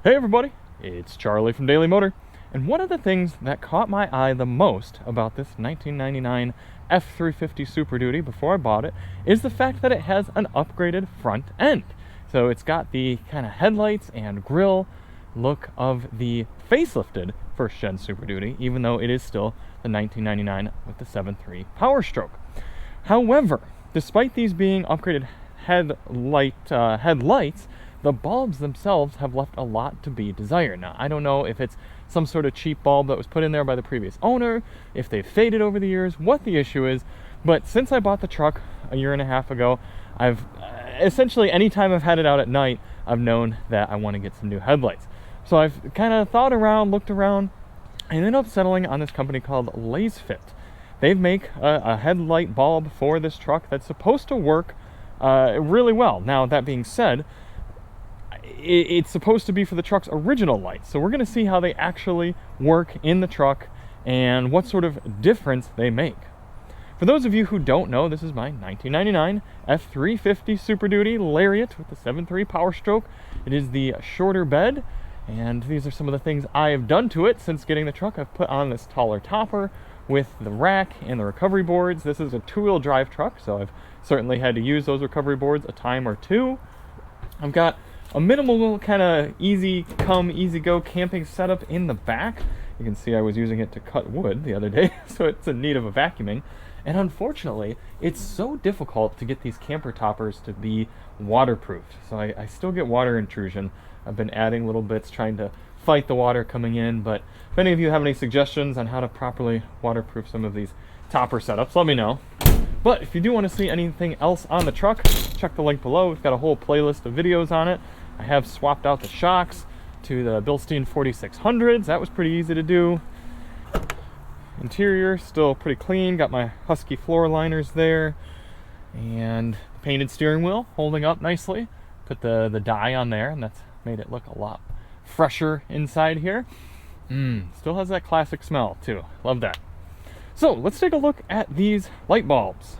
Hey everybody, it's Charlie from Daily Motor, and one of the things that caught my eye the most about this 1999 F-350 Super Duty before I bought it is the fact that it has an upgraded front end. So it's got the kind of headlights and grille look of the facelifted first gen Super Duty, even though it is still the 1999 with the 7.3 Powerstroke. However, despite these being upgraded headlights, the bulbs themselves have left a lot to be desired. Now, I don't know if it's some sort of cheap bulb that was put in there by the previous owner, if they've faded over the years, what the issue is, but since I bought the truck a year and a half ago, I've essentially, anytime I've had it out at night, I've known that I want to get some new headlights. So I've kind of thought around, looked around, and ended up settling on this company called Lasfit. They make a headlight bulb for this truck that's supposed to work really well. Now, that being said, it's supposed to be for the truck's original lights. So we're going to see how they actually work in the truck and what sort of difference they make. For those of you who don't know, this is my 1999 F-350 Super Duty Lariat with the 7.3 Powerstroke. It is the shorter bed, and these are some of the things I have done to it since getting the truck. I've put on this taller topper with the rack and the recovery boards. This is a two-wheel drive truck, so I've certainly had to use those recovery boards a time or two. I've got a minimal kind of easy come, easy go camping setup in the back. You can see I was using it to cut wood the other day, so it's in need of a vacuuming. And unfortunately, it's so difficult to get these camper toppers to be waterproofed. So I still get water intrusion. I've been adding little bits, trying to fight the water coming in, but if any of you have any suggestions on how to properly waterproof some of these topper setups, let me know. But if you do want to see anything else on the truck, check the link below. We've got a whole playlist of videos on it. I have swapped out the shocks to the Bilstein 4600s. That was pretty easy to do. Interior still pretty clean. Got my Husky floor liners there. And the painted steering wheel holding up nicely. Put the dye on there, and that's made it look a lot fresher inside here. Still has that classic smell too. Love that. So let's take a look at these light bulbs.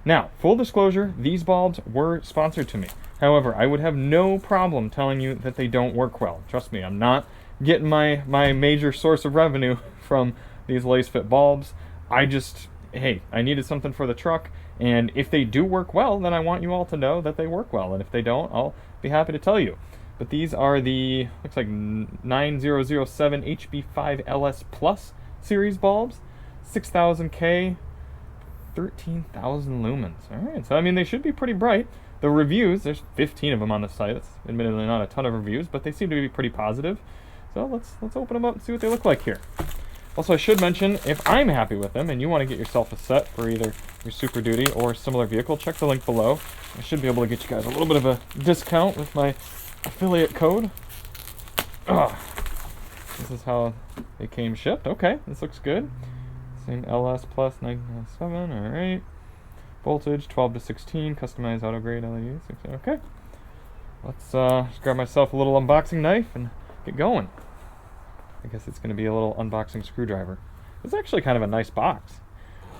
Now, full disclosure, these bulbs were sponsored to me. However, I would have no problem telling you that they don't work well. Trust me, I'm not getting my major source of revenue from these Lasfit bulbs. I needed something for the truck, and if they do work well, then I want you all to know that they work well, and if they don't, I'll be happy to tell you. But these are the, looks like 9007 HB5 LSplus series bulbs, 6000 K, 13,000 lumens. All right, so I mean, they should be pretty bright. The reviews, there's 15 of them on the site. That's admittedly not a ton of reviews, but they seem to be pretty positive. So let's open them up and see what they look like here. Also, I should mention, if I'm happy with them and you want to get yourself a set for either your Super Duty or similar vehicle, check the link below. I should be able to get you guys a little bit of a discount with my affiliate code. This is how they came shipped. Okay, this looks good. Same LSplus 997, all right. Voltage 12 to 16, customized auto grade LEDs. Okay, let's just grab myself a little unboxing knife and get going. I guess it's going to be a little unboxing screwdriver. It's actually kind of a nice box.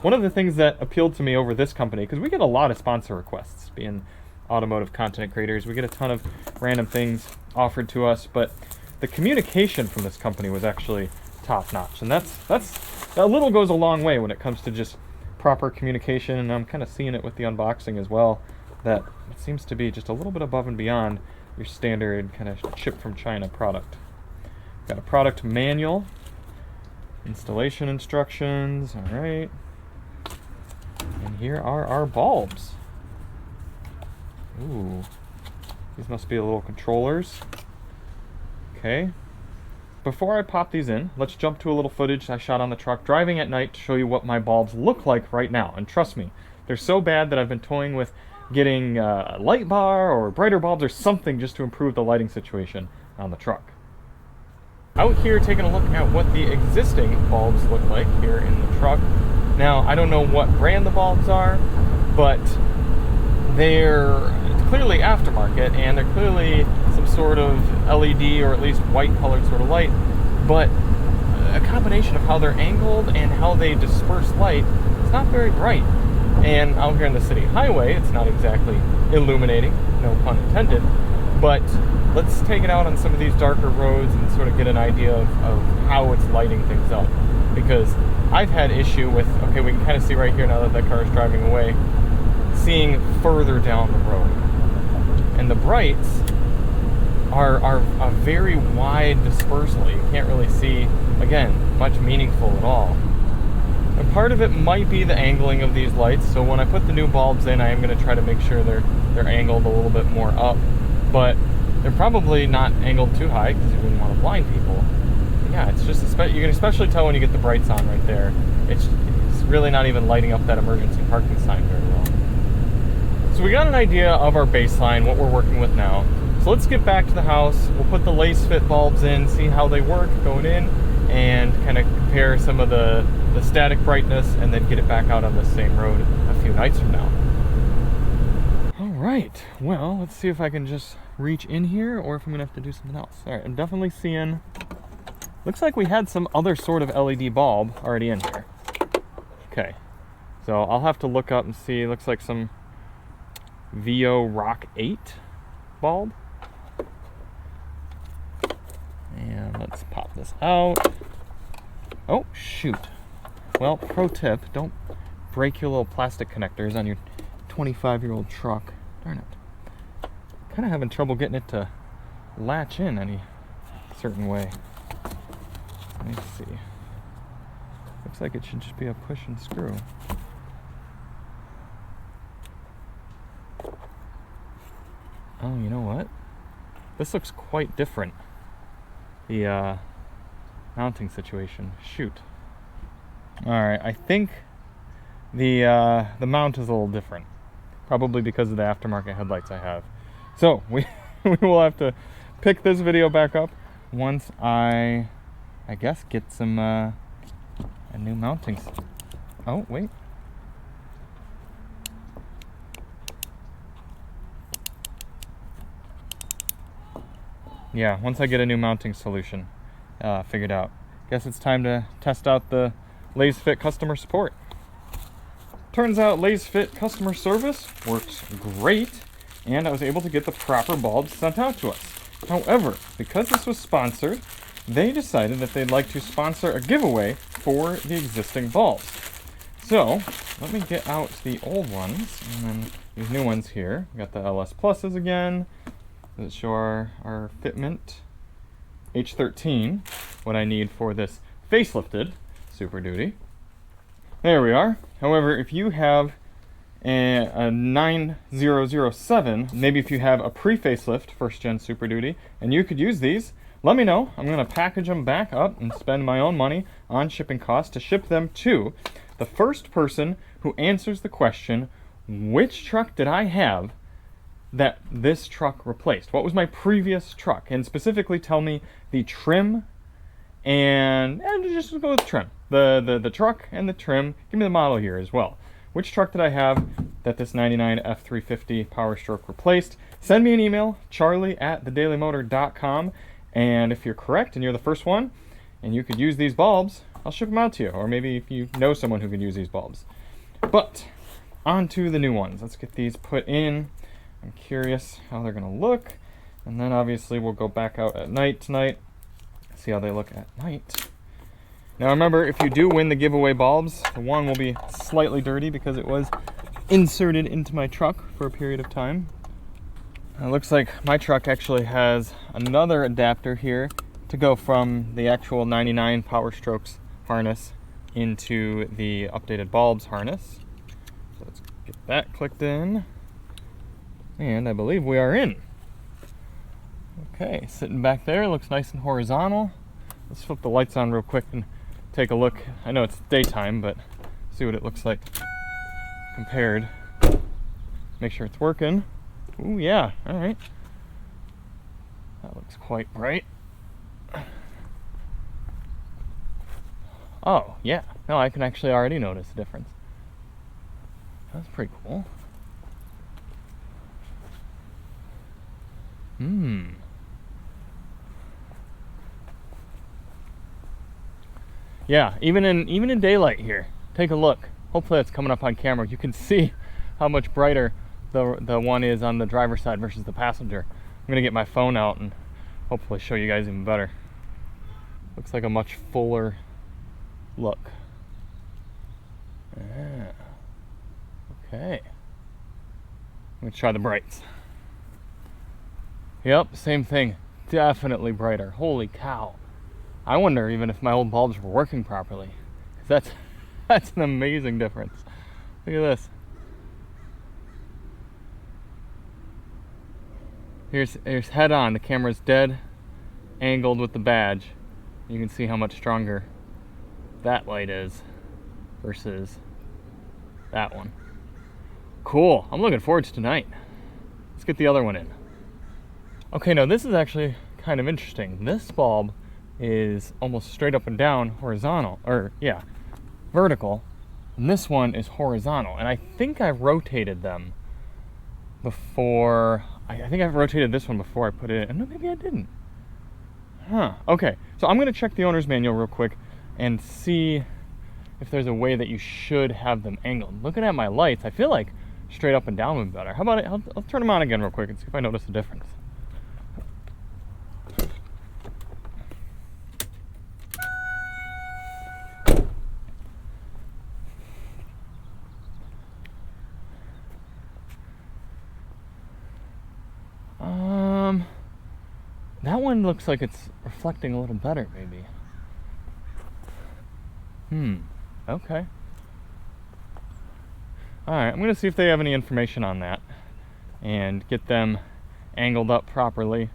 One of the things that appealed to me over this company, because we get a lot of sponsor requests, being automotive content creators, we get a ton of random things offered to us, but the communication from this company was actually top notch, and that little goes a long way when it comes to just proper communication, and I'm kind of seeing it with the unboxing as well, that it seems to be just a little bit above and beyond your standard kind of ship from China product. Got a product manual, installation instructions, all right, and here are our bulbs. Ooh, these must be the little controllers. Okay. Before I pop these in, let's jump to a little footage I shot on the truck driving at night to show you what my bulbs look like right now. And trust me, they're so bad that I've been toying with getting a light bar or brighter bulbs or something just to improve the lighting situation on the truck. Out here taking a look at what the existing bulbs look like here in the truck. Now, I don't know what brand the bulbs are, but they're clearly aftermarket, and they're clearly some sort of LED or at least white colored sort of light, but a combination of how they're angled and how they disperse light, it's not very bright. And out here in the city highway, it's not exactly illuminating, no pun intended, but let's take it out on some of these darker roads and sort of get an idea of how it's lighting things up. Because I've had issue with, okay, we can kind of see right here now that car is driving away, seeing further down the road. And the brights are a very wide dispersal. You can't really see, again, much meaningful at all. And part of it might be the angling of these lights. So when I put the new bulbs in, I am going to try to make sure they're angled a little bit more up. But they're probably not angled too high because you wouldn't want to blind people. But yeah, it's just, you can especially tell when you get the brights on right there. It's really not even lighting up that emergency parking sign very well. So we got an idea of our baseline, what we're working with now. So let's get back to the house. We'll put the Lasfit bulbs in, see how they work going in, and kind of compare some of the static brightness, and then get it back out on the same road a few nights from now. All right, well, let's see if I can just reach in here or if I'm gonna have to do something else. All right, I'm definitely seeing, looks like we had some other sort of LED bulb already in here. Okay, so I'll have to look up and see. Looks like some VO Rock 8 bulb. And let's pop this out. Oh, shoot. Well, pro tip, don't break your little plastic connectors on your 25-year-old truck. Darn it. Kind of having trouble getting it to latch in any certain way. Let me see. Looks like it should just be a push and screw. Oh, you know what? This looks quite different. The mounting situation. Shoot. Alright, I think the mount is a little different. Probably because of the aftermarket headlights I have. So, we will have to pick this video back up once I guess get some a new mounting. Oh, wait. Yeah, once I get a new mounting solution figured out. Guess it's time to test out the Lasfit customer support. Turns out Lasfit customer service works great, and I was able to get the proper bulbs sent out to us. However, because this was sponsored, they decided that they'd like to sponsor a giveaway for the existing bulbs. So, let me get out the old ones, and then these new ones here. We got the LSpluses again. Let's show our fitment H13, what I need for this facelifted Super Duty. There we are. However, if you have a 9007, maybe if you have a pre-facelift first gen Super Duty, and you could use these, let me know. I'm going to package them back up and spend my own money on shipping costs to ship them to the first person who answers the question, which truck did I have that this truck replaced? What was my previous truck? And specifically tell me the trim and just go with trim. The truck and the trim. Give me the model here as well. Which truck did I have that this 99 F-350 Powerstroke replaced? Send me an email, charlie@thedailymotor.com, and if you're correct and you're the first one and you could use these bulbs, I'll ship them out to you. Or maybe if you know someone who could use these bulbs. But on to the new ones. Let's get these put in. I'm curious how they're gonna look, and then obviously we'll go back out at night tonight, see how they look at night. Now remember, if you do win the giveaway bulbs, the one will be slightly dirty because it was inserted into my truck for a period of time. It looks like my truck actually has another adapter here to go from the actual 99 Powerstrokes harness into the updated bulbs harness. So let's get that clicked in. And I believe we are in. Okay, sitting back there, looks nice and horizontal. Let's flip the lights on real quick and take a look. I know it's daytime, but see what it looks like compared. Make sure it's working. Ooh, yeah, all right. That looks quite bright. Oh, yeah. No, I can actually already notice the difference. That's pretty cool. Yeah, even in daylight here. Take a look. Hopefully that's coming up on camera. You can see how much brighter the one is on the driver's side versus the passenger. gonna get my phone out and hopefully show you guys even better. Looks like a much fuller look. Yeah. Okay. I'm gonna try the brights. Yep, same thing. Definitely brighter. Holy cow. I wonder even if my old bulbs were working properly. 'Cause that's an amazing difference. Look at this. Here's head on. The camera's dead angled with the badge. You can see how much stronger that light is versus that one. Cool. I'm looking forward to tonight. Let's get the other one in. Okay, now this is actually kind of interesting. This bulb is almost straight up and down horizontal, or yeah, vertical. And this one is horizontal. And I think I rotated them before. I think I've rotated this one before I put it in. No, maybe I didn't. Huh. Okay, so I'm going to check the owner's manual real quick and see if there's a way that you should have them angled. Looking at my lights, I feel like straight up and down would be better. How about it? I'll turn them on again real quick and see if I notice a difference. That one looks like it's reflecting a little better, maybe. Okay. Alright, I'm going to see if they have any information on that and get them angled up properly.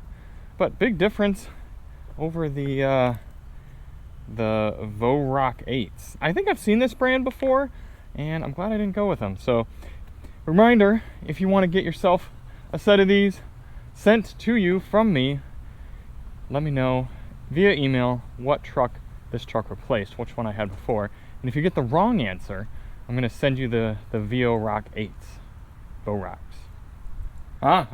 But big difference over the Voroc 8s. I think I've seen this brand before, and I'm glad I didn't go with them. So, reminder, if you want to get yourself a set of these sent to you from me, let me know via email what truck this truck replaced, which one I had before. And if you get the wrong answer, I'm going to send you the Voroc 8s. Vorocs.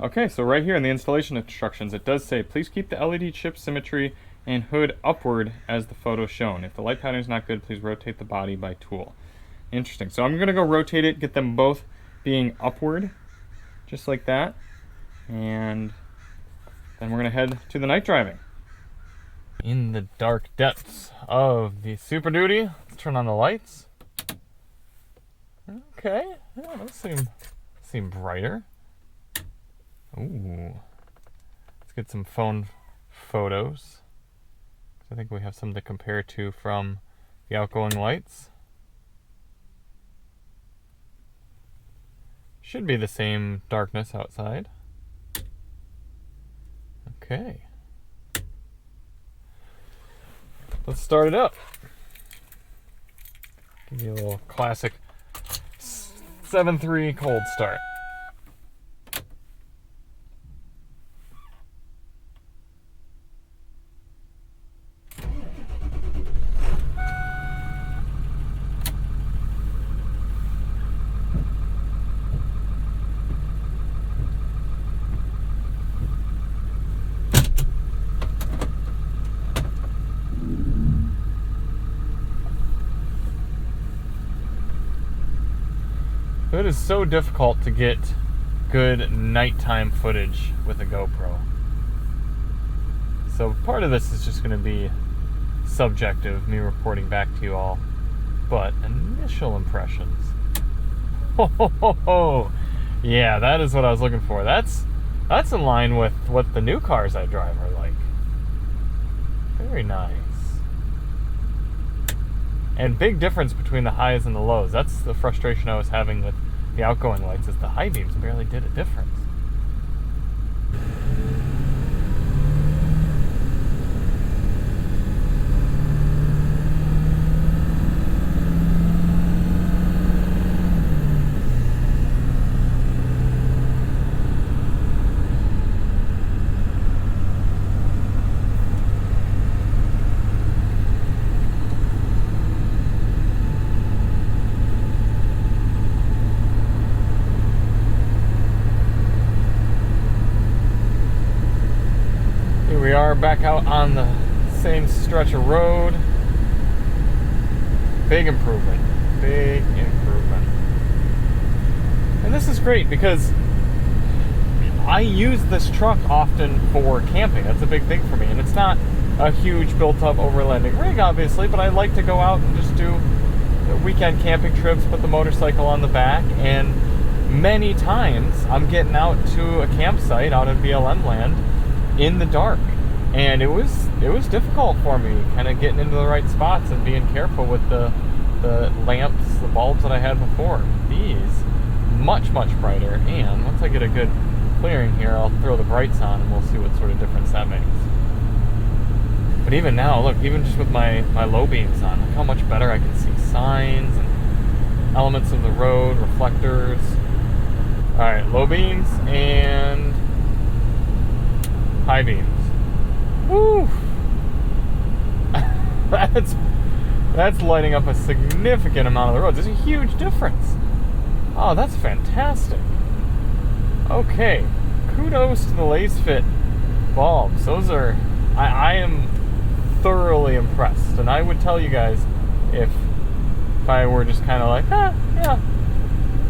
Okay, so right here in the installation instructions, it does say, please keep the LED chip symmetry and hood upward as the photo shown. If the light pattern is not good, please rotate the body by tool. Interesting. So I'm going to go rotate it, get them both being upward, just like that. And then we're going to head to the night driving. In the dark depths of the Super Duty, let's turn on the lights. Okay, yeah, those seem brighter. Ooh, let's get some phone photos. I think we have some to compare to from the outgoing lights. Should be the same darkness outside. Okay. Let's start it up. Give you a little classic 7.3 cold start. It is so difficult to get good nighttime footage with a GoPro. So part of this is just going to be subjective, me reporting back to you all. But initial impressions. Oh, yeah, that is what I was looking for. That's in line with what the new cars I drive are like. Very nice. And big difference between the highs and the lows. That's the frustration I was having with the outgoing lights, is the high beams barely did a difference. We are back out on the same stretch of road. Big improvement. Big improvement. And this is great because I use this truck often for camping. That's a big thing for me. And it's not a huge built-up overlanding rig, obviously, but I like to go out and just do weekend camping trips, put the motorcycle on the back, and many times I'm getting out to a campsite out in BLM land in the dark. And it was difficult for me, kind of getting into the right spots and being careful with the lamps, the bulbs that I had before. These, much brighter, and once I get a good clearing here, I'll throw the brights on and we'll see what sort of difference that makes. But even now, look, even just with my low beams on, look how much better I can see signs and elements of the road, reflectors. Alright, low beams and high beams. Woo! That's lighting up a significant amount of the road. There's a huge difference. Oh, that's fantastic. Okay, kudos to the Lasfit bulbs. Those are, I am thoroughly impressed, and I would tell you guys if I were just kind of like, yeah,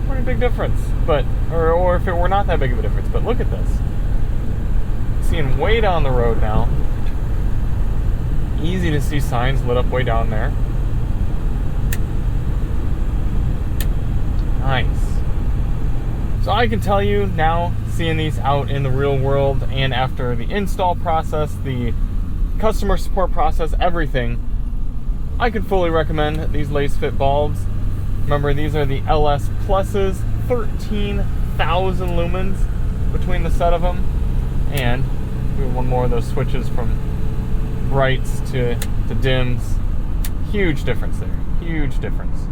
pretty big difference, but or if it were not that big of a difference. But look at this, seeing way down the road now. Easy to see signs lit up way down there. Nice. So I can tell you now, seeing these out in the real world and after the install process, the customer support process, everything, I can fully recommend these Lasfit bulbs. Remember, these are the LSpluses, 13,000 lumens between the set of them. And we have one more of those switches from brights to dims. Huge difference there. Huge difference.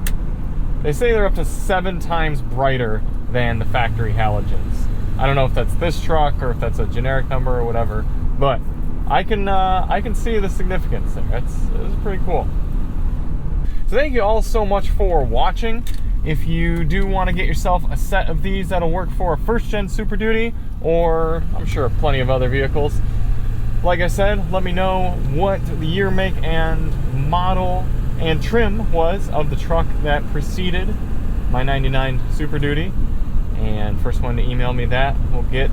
They say they're up to 7 times brighter than the factory halogens. I don't know if that's this truck or if that's a generic number or whatever, but I can see the significance there. It's pretty cool. So thank you all so much for watching. If you do want to get yourself a set of these that'll work for a first gen Super Duty, or I'm sure plenty of other vehicles, like I said, let me know what the year, make, and model and trim was of the truck that preceded my 99 Super Duty. And first one to email me that will get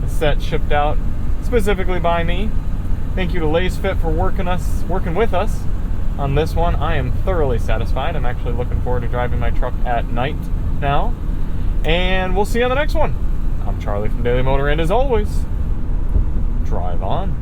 the set shipped out specifically by me. Thank you to Lasfit for working with us on this one. I am thoroughly satisfied. I'm actually looking forward to driving my truck at night now. And we'll see you on the next one. I'm Charlie from Daily Motor, and as always, drive on.